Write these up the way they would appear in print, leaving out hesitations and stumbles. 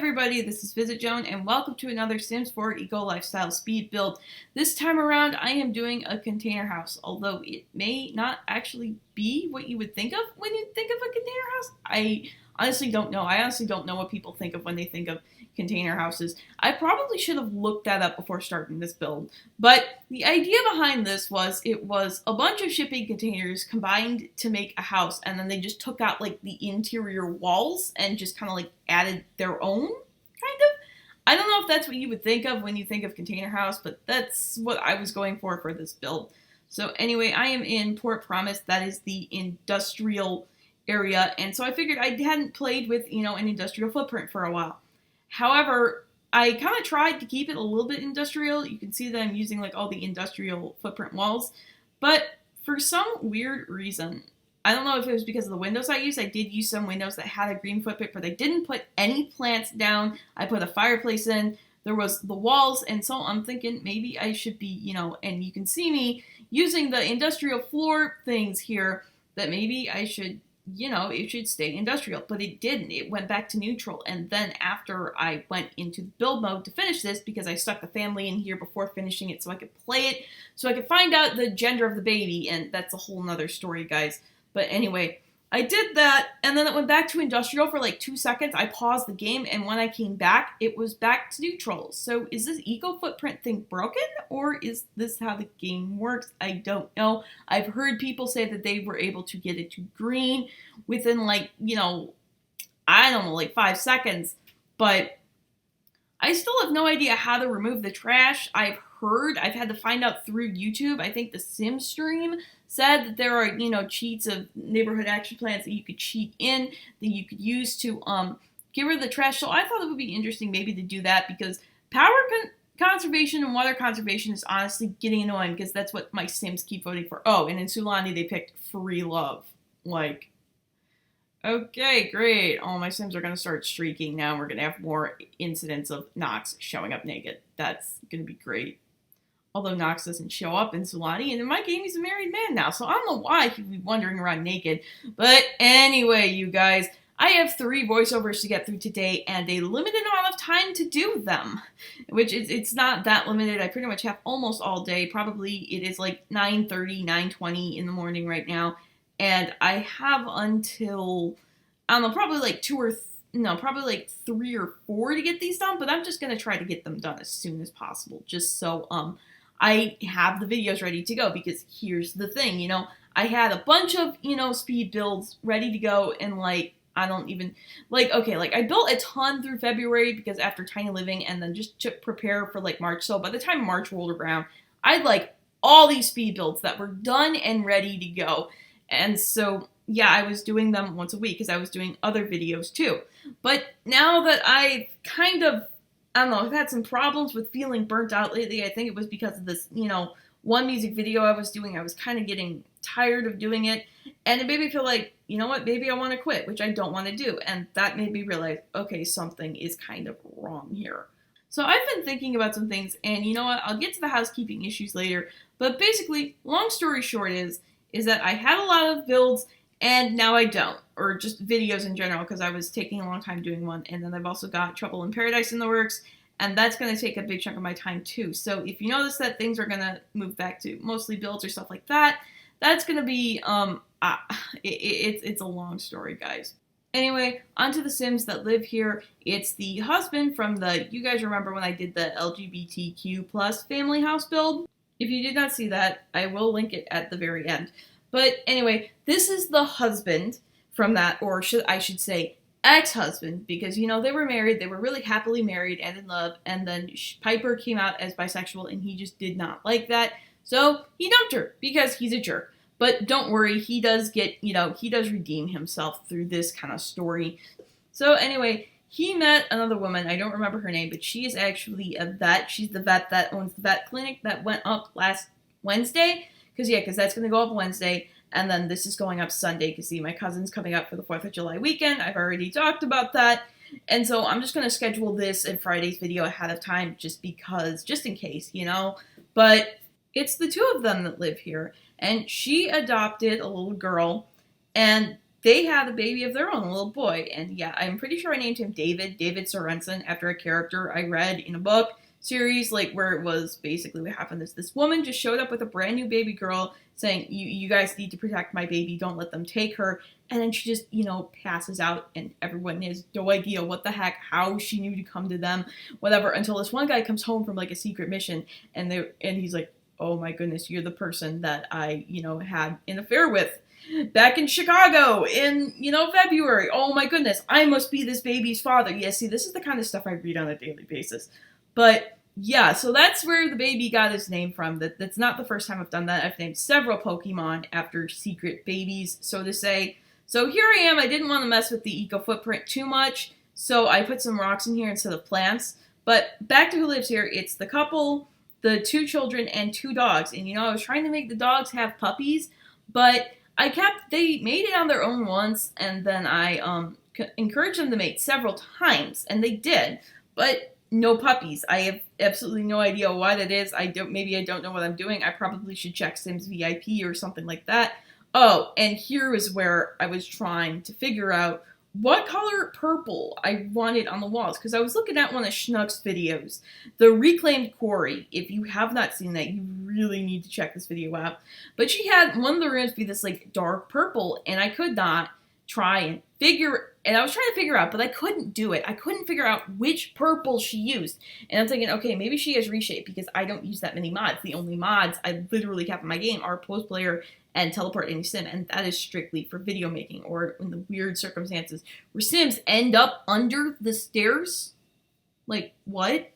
everybody, this is VisitJoan and welcome to another Sims 4 Eco Lifestyle Speed Build. This time around I am doing a container house, although it may not actually be what you would think of when you think of a container house. I honestly don't know. I honestly don't know what people think of when they think of container houses. I probably should have looked that up before starting this build, but the idea behind this was it was a bunch of shipping containers combined to make a house, and then they just took out like the interior walls and just kind of like added their own, kind of. I don't know if that's what you would think of when you think of container house, but that's what I was going for this build. So anyway, I am in Port Promise. That is the industrial area, and so I figured I hadn't played with, an industrial footprint for a while. However, I kind of tried to keep it a little bit industrial. You can see that I'm using like all the industrial footprint walls, but for some weird reason, I don't know if it was because of the windows I used. I did use some windows that had a green footprint, but I didn't put any plants down. I put a fireplace in. There was the walls, and so I'm thinking maybe I should be, and you can see me using the industrial floor things here, that maybe I should, it should stay industrial, but it didn't. It went back to neutral, and then after I went into build mode to finish this, because I stuck the family in here before finishing it so I could play it, so I could find out the gender of the baby, and that's a whole nother story, guys. But anyway, I did that, and then it went back to industrial for like 2 seconds. I paused the game, and when I came back, it was back to neutral. So is this eco footprint thing broken, or is this how the game works? I don't know. I've heard people say that they were able to get it to green within like, I don't know, like 5 seconds, but I still have no idea how to remove the trash. I've had to find out through YouTube. I think the Sim stream said that there are, cheats of neighborhood action plans that you could cheat in, that you could use to get rid of the trash. So I thought it would be interesting maybe to do that, because power conservation and water conservation is honestly getting annoying, because that's what my Sims keep voting for. Oh, and in Sulani they picked free love. Like, okay, great. All my Sims are going to start streaking now. We're going to have more incidents of Nox showing up naked. That's going to be great. Although Nox doesn't show up in Sulani, and in my game he's a married man now, so I don't know why he'd be wandering around naked. But anyway, you guys, I have 3 voiceovers to get through today, and a limited amount of time to do them. Which it's not that limited. I pretty much have almost all day. Probably it is like 9:30, 9:20 in the morning right now. And I have until, I don't know, probably like 3 or 4 to get these done, but I'm just going to try to get them done as soon as possible, just so, I have the videos ready to go, because here's the thing, I had a bunch of, speed builds ready to go, and I built a ton through February, because after Tiny Living, and then just to prepare for, March, so by the time March rolled around, I had, all these speed builds that were done and ready to go. And so, yeah, I was doing them once a week because I was doing other videos too. But now that I've kind of, I've had some problems with feeling burnt out lately. I think it was because of this, one music video I was doing. I was kind of getting tired of doing it. And it made me feel like, you know what, maybe I want to quit, which I don't want to do. And that made me realize, okay, something is kind of wrong here. So I've been thinking about some things, and you know what, I'll get to the housekeeping issues later. But basically, long story short is that I had a lot of builds, and now I don't, or just videos in general, because I was taking a long time doing one, and then I've also got Trouble in Paradise in the works, and that's going to take a big chunk of my time too. So if you notice that things are going to move back to mostly builds or stuff like that, that's going to be, it's a long story, guys. Anyway, onto the Sims that live here. It's the husband from you guys remember when I did the LGBTQ plus family house build? If you did not see that, I will link it at the very end. But anyway, this is the husband from that, or I should say ex-husband, because, they were married, they were really happily married and in love, and then Piper came out as bisexual, and he just did not like that, so he dumped her, because he's a jerk. But don't worry, he does get, he does redeem himself through this kind of story. So anyway, he met another woman, I don't remember her name, but she is actually a vet. She's the vet that owns the vet clinic that went up last Wednesday. Because that's going to go up Wednesday, and then this is going up Sunday, because my cousin's coming up for the 4th of July weekend. I've already talked about that. And so I'm just going to schedule this and Friday's video ahead of time, just in case, But it's the 2 of them that live here, and she adopted a little girl, and they had a baby of their own, a little boy. And yeah, I'm pretty sure I named him David Sorensen, after a character I read in a book series, like where it was basically what happened is this woman just showed up with a brand new baby girl saying, you guys need to protect my baby, don't let them take her. And then she just, passes out, and everyone has no idea what the heck, how she knew to come to them, whatever, until this one guy comes home from like a secret mission, and he's like, oh my goodness, you're the person that I, had an affair with back in Chicago in, February. Oh my goodness, I must be this baby's father. Yeah, see, this is the kind of stuff I read on a daily basis. But yeah, so that's where the baby got his name from. That's not the first time I've done that. I've named several Pokemon after secret babies, so to say. So here I am. I didn't want to mess with the eco footprint too much, so I put some rocks in here instead of plants. But back to who lives here. It's the couple, the 2 children, and 2 dogs. And I was trying to make the dogs have puppies, but they made it on their own once, and then I encouraged them to mate several times, and they did, but no puppies. I have absolutely no idea why that is. Maybe I don't know what I'm doing. I probably should check Sims VIP or something like that. Oh, and here is where I was trying to figure out what color purple I wanted on the walls, because I was looking at one of Schnuck's videos, the Reclaimed Quarry. If you have not seen that, you really need to check this video out. But she had one of the rooms be this like dark purple, and I could not I was trying to figure out, but I couldn't do it. I couldn't figure out which purple she used. And I'm thinking, okay, maybe she has Reshape, because I don't use that many mods. The only mods I literally have in my game are Post Player and Teleport Any Sim, and that is strictly for video making, or in the weird circumstances where Sims end up under the stairs. Like, what?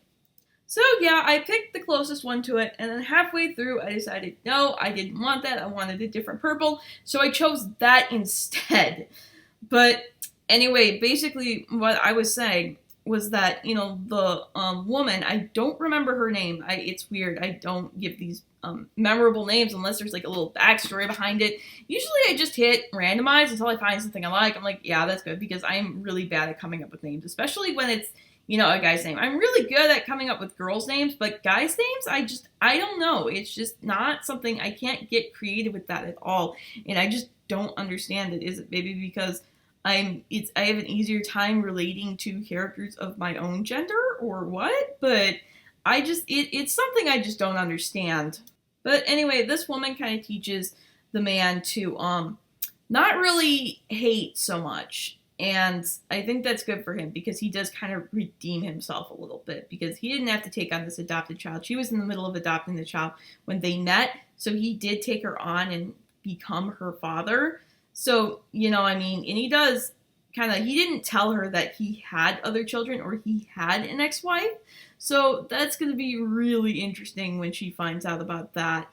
So yeah, I picked the closest one to it, and then halfway through I decided, no, I didn't want that. I wanted a different purple, so I chose that instead. But anyway, basically what I was saying was that, the woman, I don't remember her name. It's weird. I don't give these memorable names unless there's like a little backstory behind it. Usually I just hit randomize until I find something I like. I'm like, yeah, that's good, because I'm really bad at coming up with names, especially when it's, a guy's name. I'm really good at coming up with girls' names, but guys' names, I don't know. It's just not something, I can't get creative with that at all. And I just don't understand it. Is it maybe because I have an easier time relating to characters of my own gender, or what? But it's something I just don't understand. But anyway, this woman kind of teaches the man to not really hate so much. And I think that's good for him, because he does kind of redeem himself a little bit, because he didn't have to take on this adopted child. She was in the middle of adopting the child when they met, so he did take her on and become her father. So, and he does he didn't tell her that he had other children or he had an ex-wife. So that's going to be really interesting when she finds out about that.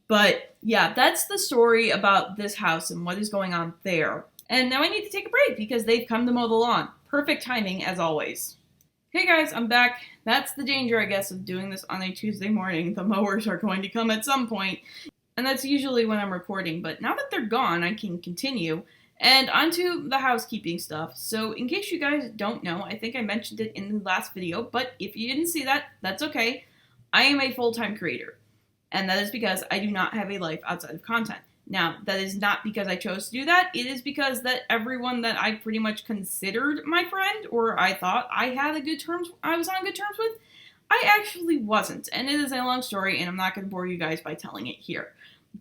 But yeah, that's the story about this house and what is going on there. And now I need to take a break because they've come to mow the lawn. Perfect timing, as always. Hey guys, I'm back. That's the danger, I guess, of doing this on a Tuesday morning. The mowers are going to come at some point, and that's usually when I'm recording. But now that they're gone, I can continue. And onto the housekeeping stuff. So in case you guys don't know, I think I mentioned it in the last video, but if you didn't see that, that's okay. I am a full-time creator, and that is because I do not have a life outside of content. Now, that is not because I chose to do that. It is because that everyone that I pretty much considered my friend, or I thought I was on good terms with, I actually wasn't. And it is a long story, and I'm not going to bore you guys by telling it here.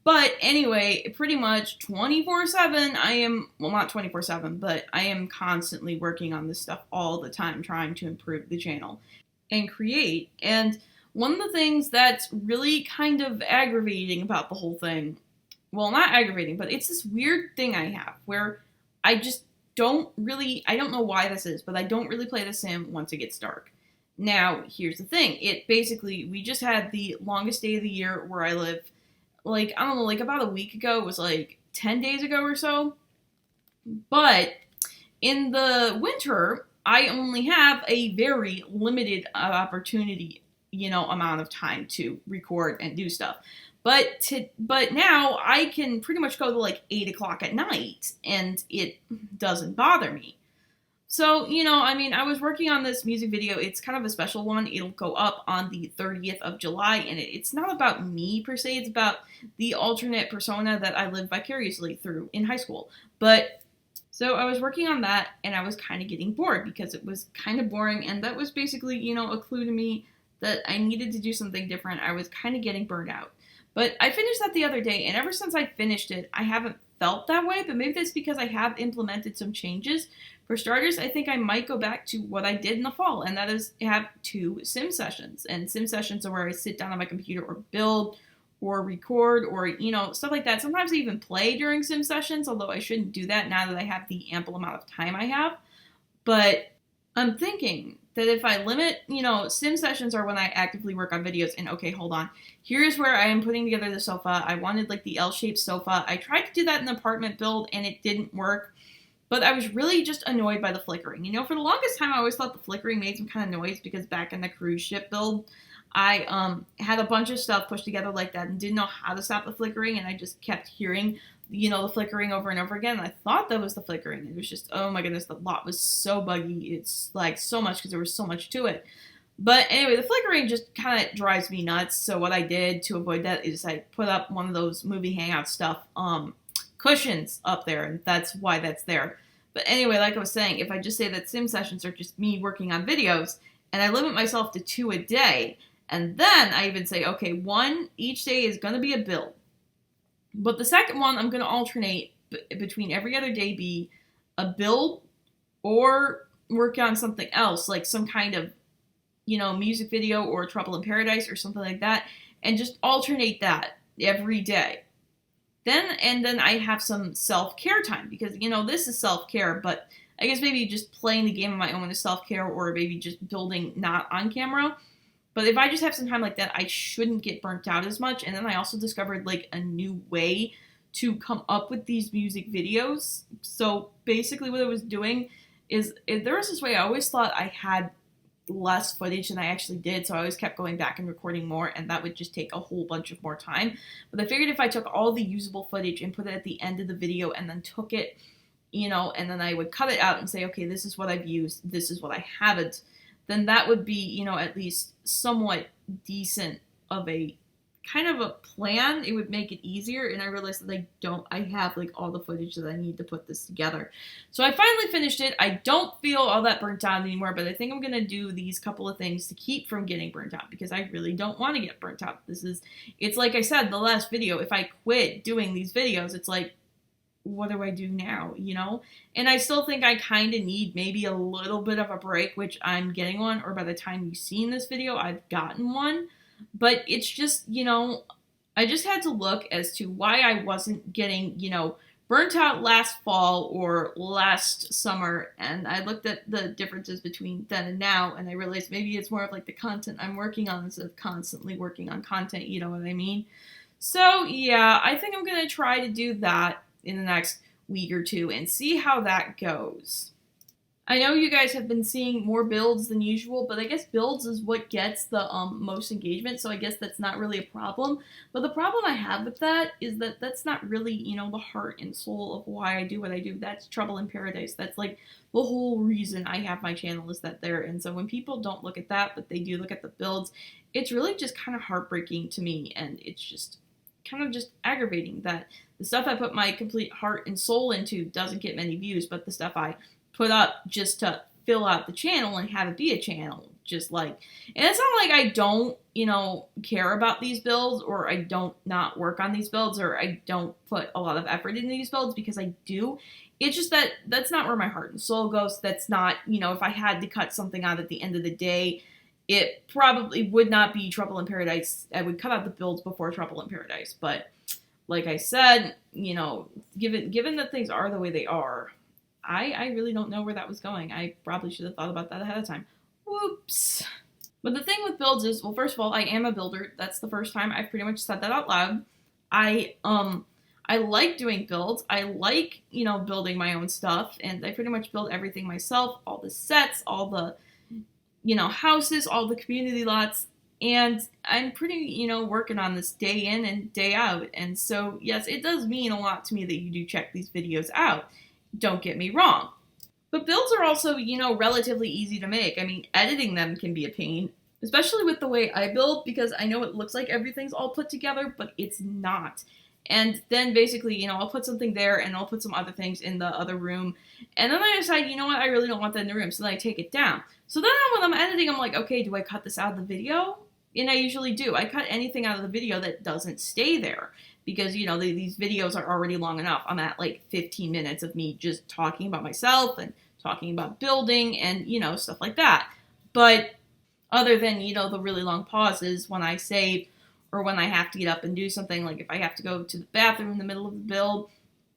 But anyway, pretty much 24/7, I am, well, not 24/7, but I am constantly working on this stuff all the time, trying to improve the channel and create. And one of the things that's really kind of aggravating about the whole thing, well, not aggravating, but it's this weird thing I have where I just don't really, I don't know why this is, but I don't really play the sim once it gets dark. Now, here's the thing. We just had the longest day of the year where I live. Like, I don't know, like about a week ago. It was like 10 days ago or so. But in the winter, I only have a very limited opportunity, amount of time to record and do stuff. But now I can pretty much go to like 8 o'clock at night and it doesn't bother me. So, I was working on this music video. It's kind of a special one. It'll go up on the 30th of July, and it's not about me per se. It's about the alternate persona that I lived vicariously through in high school. But So I was working on that, and I was kind of getting bored because it was kind of boring, and that was basically, a clue to me that I needed to do something different. I was kind of getting burned out. But I finished that the other day, and ever since I finished it, I haven't felt that way, but maybe that's because I have implemented some changes. For starters, I think I might go back to what I did in the fall, and that is have 2 sim sessions. And sim sessions are where I sit down on my computer or build or record or, stuff like that. Sometimes I even play during sim sessions, although I shouldn't do that now that I have the ample amount of time I have. But I'm thinking that if I limit, sim sessions are when I actively work on videos. And okay, hold on. Here's where I am putting together the sofa. I wanted like the L-shaped sofa. I tried to do that in the apartment build and it didn't work. But I was really just annoyed by the flickering. For the longest time, I always thought the flickering made some kind of noise because back in the cruise ship build, I had a bunch of stuff pushed together like that and didn't know how to stop the flickering, and I just kept hearing, the flickering over and over again. And I thought that was the flickering. It was just, oh my goodness, the lot was so buggy. It's like so much because there was so much to it. But anyway, the flickering just kind of drives me nuts. So what I did to avoid that is I put up one of those movie hangout stuff cushions up there, and that's why that's there. But anyway, like I was saying, if I just say that sim sessions are just me working on videos, and I limit myself to 2 a day, and then I even say, okay, 1 each day is going to be a build. But the second one, I'm going to alternate between every other day be a build or work on something else, like some kind of, music video or Trouble in Paradise or something like that, and just alternate that every day. Then I have some self-care time because, this is self-care, but I guess maybe just playing the game on my own is self-care or maybe just building not on camera. But if I just have some time like that, I shouldn't get burnt out as much. And then I also discovered like a new way to come up with these music videos. So basically what I was doing is there was this way I always thought I had less footage than I actually did. So I always kept going back and recording more, and that would just take a whole bunch of more time. But I figured if I took all the usable footage and put it at the end of the video and then took it, and then I would cut it out and say, okay, this is what I've used, this is what I haven't, then that would be, at least somewhat decent of a kind of a plan. It would make it easier, and I realized that I have like all the footage that I need to put this together. So I finally finished it. I don't feel all that burnt out anymore, but I think I'm going to do these couple of things to keep from getting burnt out because I really don't want to get burnt out. It's like I said, the last video, if I quit doing these videos, it's like, what do I do now, And I still think I kind of need maybe a little bit of a break, which I'm getting one, or by the time you've seen this video, I've gotten one. But it's just, I just had to look as to why I wasn't getting, burnt out last fall or last summer. And I looked at the differences between then and now, and I realized maybe it's more of like the content I'm working on instead of constantly working on content, you know what I mean? So yeah, I think I'm going to try to do that in the next week or 2 and see how that goes. I know you guys have been seeing more builds than usual, but I guess builds is what gets the most engagement, so I guess that's not really a problem. But the problem I have with that is that that's not really, the heart and soul of why I do what I do. That's Trouble in Paradise. That's like the whole reason I have my channel is that there. And so when people don't look at that, but they do look at the builds, it's really just kind of heartbreaking to me, and it's just kind of just aggravating that the stuff I put my complete heart and soul into doesn't get many views, but the stuff I put up just to fill out the channel and have it be a channel, just like, and it's not like I don't, care about these builds, or I don't not work on these builds, or I don't put a lot of effort into these builds, because I do. It's just that that's not where my heart and soul goes. That's not, if I had to cut something out at the end of the day, it probably would not be Trouble in Paradise. I would cut out the builds before Trouble in Paradise. But like I said, given that things are the way they are, I really don't know where that was going. I probably should have thought about that ahead of time. Whoops. But the thing with builds is, well, first of all, I am a builder. That's the first time I've pretty much said that out loud. I like doing builds. I like, building my own stuff. And I pretty much build everything myself. All the sets, all the houses, all the community lots, and I'm pretty, working on this day in and day out. And so, yes, it does mean a lot to me that you do check these videos out. Don't get me wrong. But builds are also, relatively easy to make. I mean, editing them can be a pain, especially with the way I build, because I know it looks like everything's all put together, but it's not. And then basically, I'll put something there and I'll put some other things in the other room. And then I decide, you know what, I really don't want that in the room. So then I take it down. So then when I'm editing, I'm like, okay, do I cut this out of the video? And I usually do. I cut anything out of the video that doesn't stay there. Because, these videos are already long enough. I'm at like 15 minutes of me just talking about myself and talking about building and, stuff like that. But other than, the really long pauses when I save or when I have to get up and do something, like if I have to go to the bathroom in the middle of the build,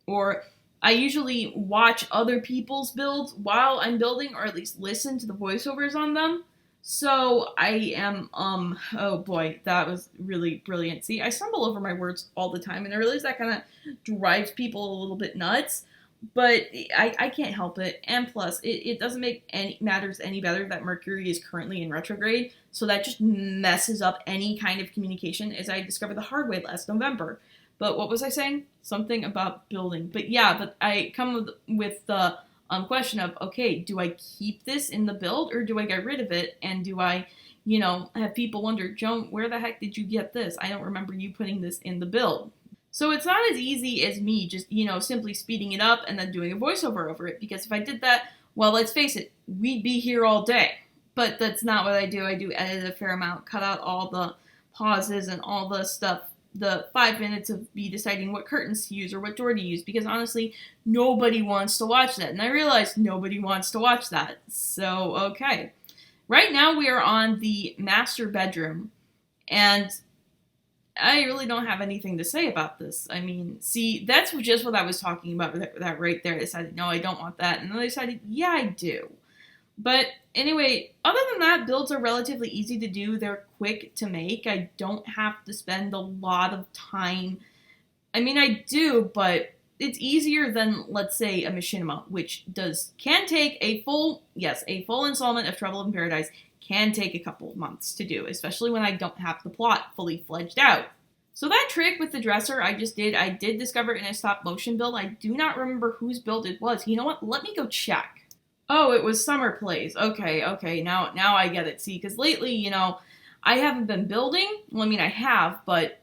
or I usually watch other people's builds while I'm building, or at least listen to the voiceovers on them. So I am, oh boy, that was really brilliant. See, I stumble over my words all the time, and I realize that kind of drives people a little bit nuts, but I can't help it. And plus, it doesn't make matters any better that Mercury is currently in retrograde, so that just messes up any kind of communication, as I discovered the hard way last November. But what was I saying? Something about building. But yeah, but I come with the question of, okay, do I keep this in the build or do I get rid of it? And do I, have people wonder, Joan, where the heck did you get this? I don't remember you putting this in the build. So it's not as easy as me just, simply speeding it up and then doing a voiceover over it. Because if I did that, well, let's face it, we'd be here all day. But that's not what I do. I do edit a fair amount, cut out all the pauses and all the stuff, the 5 minutes of me deciding what curtains to use or what door to use, because honestly, nobody wants to watch that. And I realized nobody wants to watch that. So, okay. Right now we are on the master bedroom, and I really don't have anything to say about this. I mean, see, that's just what I was talking about, that right there. I decided, no, I don't want that. And then I decided, yeah, I do. But anyway, other than that, builds are relatively easy to do. They're quick to make. I don't have to spend a lot of time. I mean, I do, but it's easier than, let's say, a machinima, which can take a full installment of Trouble in Paradise can take a couple of months to do, especially when I don't have the plot fully fledged out. So that trick with the dresser I did discover in a stop motion build. I do not remember whose build it was. You know what? Let me go check. Oh, it was Summer Plays. Okay, now I get it. See, because lately, I haven't been building. Well, I mean, I have, but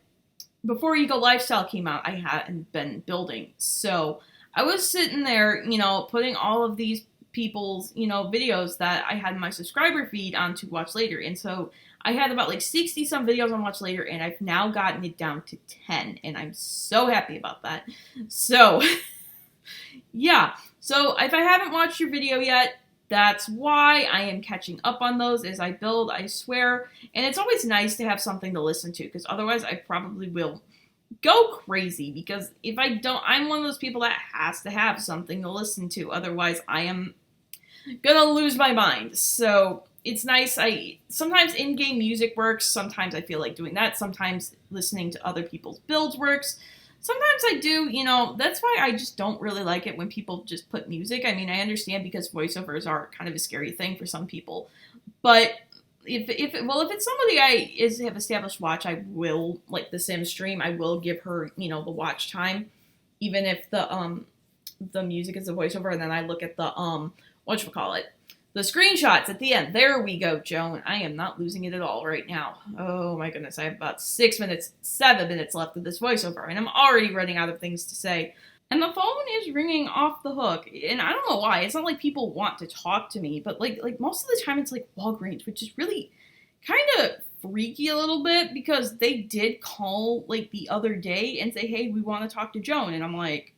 before Eco Lifestyle came out, I hadn't been building. So I was sitting there, putting all of these people's, videos that I had in my subscriber feed onto Watch Later. And so I had about like 60 some videos on Watch Later, and I've now gotten it down to 10, and I'm so happy about that. So, yeah. So if I haven't watched your video yet, that's why. I am catching up on those as I build, I swear. And it's always nice to have something to listen to, because otherwise I probably will go crazy, because if I don't, I'm one of those people that has to have something to listen to. Otherwise I am gonna lose my mind. So it's nice. Sometimes in-game music works. Sometimes I feel like doing that. Sometimes listening to other people's builds works. Sometimes I do, that's why I just don't really like it when people just put music. I mean, I understand because voiceovers are kind of a scary thing for some people. But if it's somebody I have established watch, I will, like the Sims stream, I will give her, the watch time, even if the music is a voiceover, and then I look at the the screenshots at the end. There we go, Joan. I am not losing it at all right now. Oh my goodness, I have about 7 minutes left of this voiceover, and I'm already running out of things to say. And the phone is ringing off the hook, and I don't know why. It's not like people want to talk to me, but like most of the time it's like Walgreens, which is really kind of freaky a little bit, because they did call like the other day and say, hey, we want to talk to Joan, and I'm like,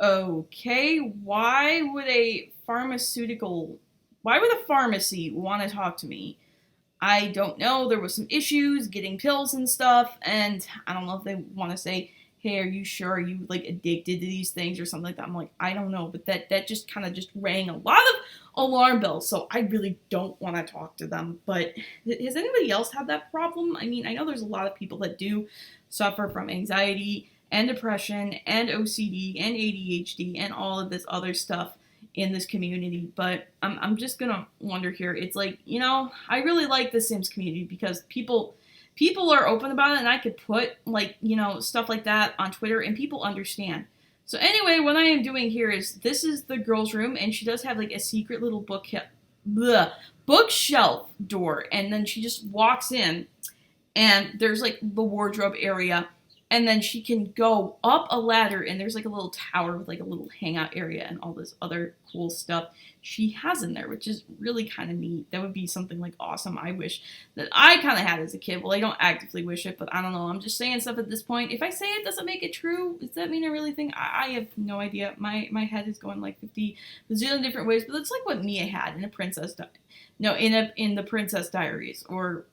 okay, why would a pharmacy want to talk to me? I don't know. There was some issues getting pills and stuff, and I don't know if they want to say, hey, are you sure? Are you like addicted to these things or something like that? I'm like, I don't know, but that just kind of just rang a lot of alarm bells, so I really don't want to talk to them. But has anybody else had that problem? I mean, I know there's a lot of people that do suffer from anxiety and depression and OCD and ADHD and all of this other stuff in this community, but I'm just gonna wonder here. It's like, I really like the Sims community because people are open about it, and I could put like, stuff like that on Twitter and people understand. So anyway, what I am doing here is, this is the girl's room, and she does have like a secret little bookshelf door, and then she just walks in, and there's like the wardrobe area and then she can go up a ladder, and there's like a little tower with like a little hangout area and all this other cool stuff she has in there, which is really kind of neat. That would be something like awesome I wish that I kind of had as a kid. Well, I don't actively wish it, but I don't know. I'm just saying stuff at this point. If I say it doesn't make it true, does that mean I really think? I have no idea. My head is going like 50 bazillion different ways, but it's like what Mia had in a in the Princess Diaries, or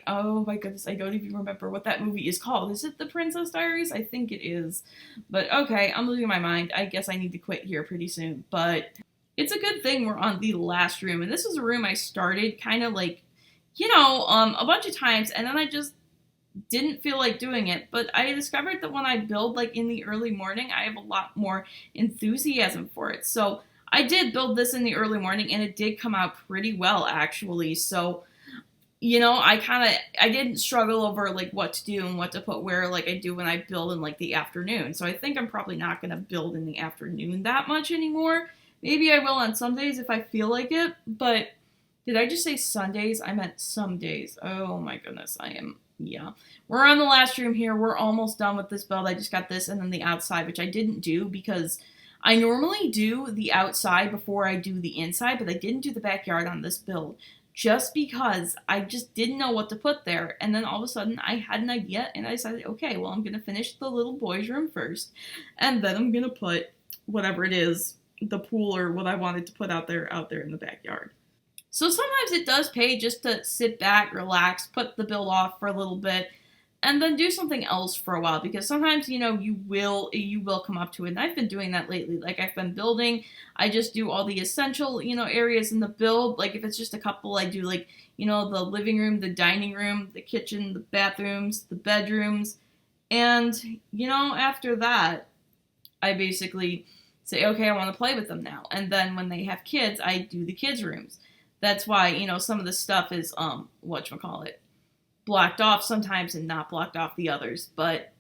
oh my goodness, I don't even remember what that movie is called. Is it The Princess Diaries? I think it is. But okay, I'm losing my mind. I guess I need to quit here pretty soon. But it's a good thing we're on the last room. And this is a room I started kind of like, a bunch of times, and then I just didn't feel like doing it. But I discovered that when I build like in the early morning, I have a lot more enthusiasm for it. So I did build this in the early morning, and it did come out pretty well, actually. So I didn't struggle over like what to do and what to put where like I do when I build in like the afternoon. So I think I'm probably not going to build in the afternoon that much anymore. Maybe I will on some days if I feel like it. But did I just say Sundays? I meant some days. Oh my goodness. Yeah. We're on the last room here. We're almost done with this build. I just got this and then the outside, which I didn't do because I normally do the outside before I do the inside, but I didn't do the backyard on this build. Just because I just didn't know what to put there. And then all of a sudden I had an idea and I decided, okay, well, I'm going to finish the little boys' room first. And then I'm going to put whatever it is, the pool or what I wanted to put out there in the backyard. So sometimes it does pay just to sit back, relax, put the build off for a little bit, and then do something else for a while, because sometimes, you will come up to it. And I've been doing that lately. Like, I've been building, I just do all the essential, areas in the build. Like, if it's just a couple, I do, like, the living room, the dining room, the kitchen, the bathrooms, the bedrooms. And, after that, I basically say, okay, I want to play with them now. And then when they have kids, I do the kids' rooms. That's why, some of the stuff is, whatchamacallit, blocked off sometimes and not blocked off the others. But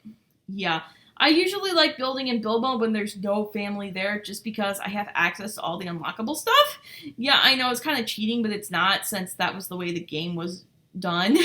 yeah, I usually like building in build mode when there's no family there, just because I have access to all the unlockable stuff. Yeah, I know it's kind of cheating, but it's not, since that was the way the game was done.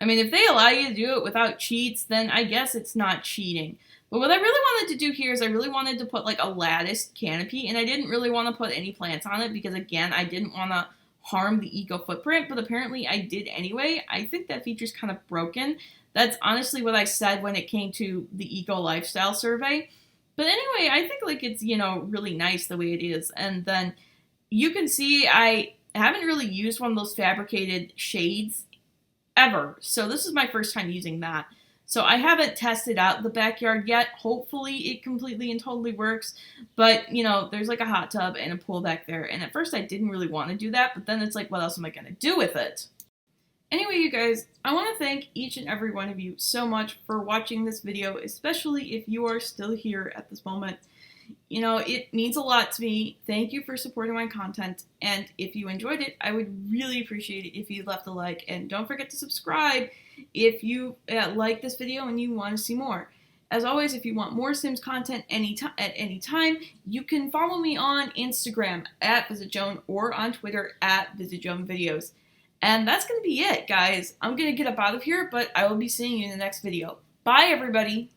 I mean, if they allow you to do it without cheats, then I guess it's not cheating. But what I really wanted to do here is I really wanted to put like a latticed canopy, and I didn't really want to put any plants on it because, again, I didn't want to harm the eco footprint, but apparently I did anyway. I think that feature's kind of broken. That's honestly what I said when it came to the eco lifestyle survey. But anyway, I think like it's, really nice the way it is. And then you can see I haven't really used one of those fabricated shades ever. So this is my first time using that. So I haven't tested out the backyard yet. Hopefully it completely and totally works. But, there's like a hot tub and a pool back there. And at first I didn't really want to do that. But then it's like, what else am I going to do with it? Anyway, you guys, I want to thank each and every one of you so much for watching this video, especially if you are still here at this moment. It means a lot to me. Thank you for supporting my content. And if you enjoyed it, I would really appreciate it if you left a like. And don't forget to subscribe if you like this video and you want to see more. As always, if you want more Sims content at any time, you can follow me on Instagram at VisitJoan or on Twitter at VisitJoanVideos. And that's going to be it, guys. I'm going to get up out of here, but I will be seeing you in the next video. Bye, everybody.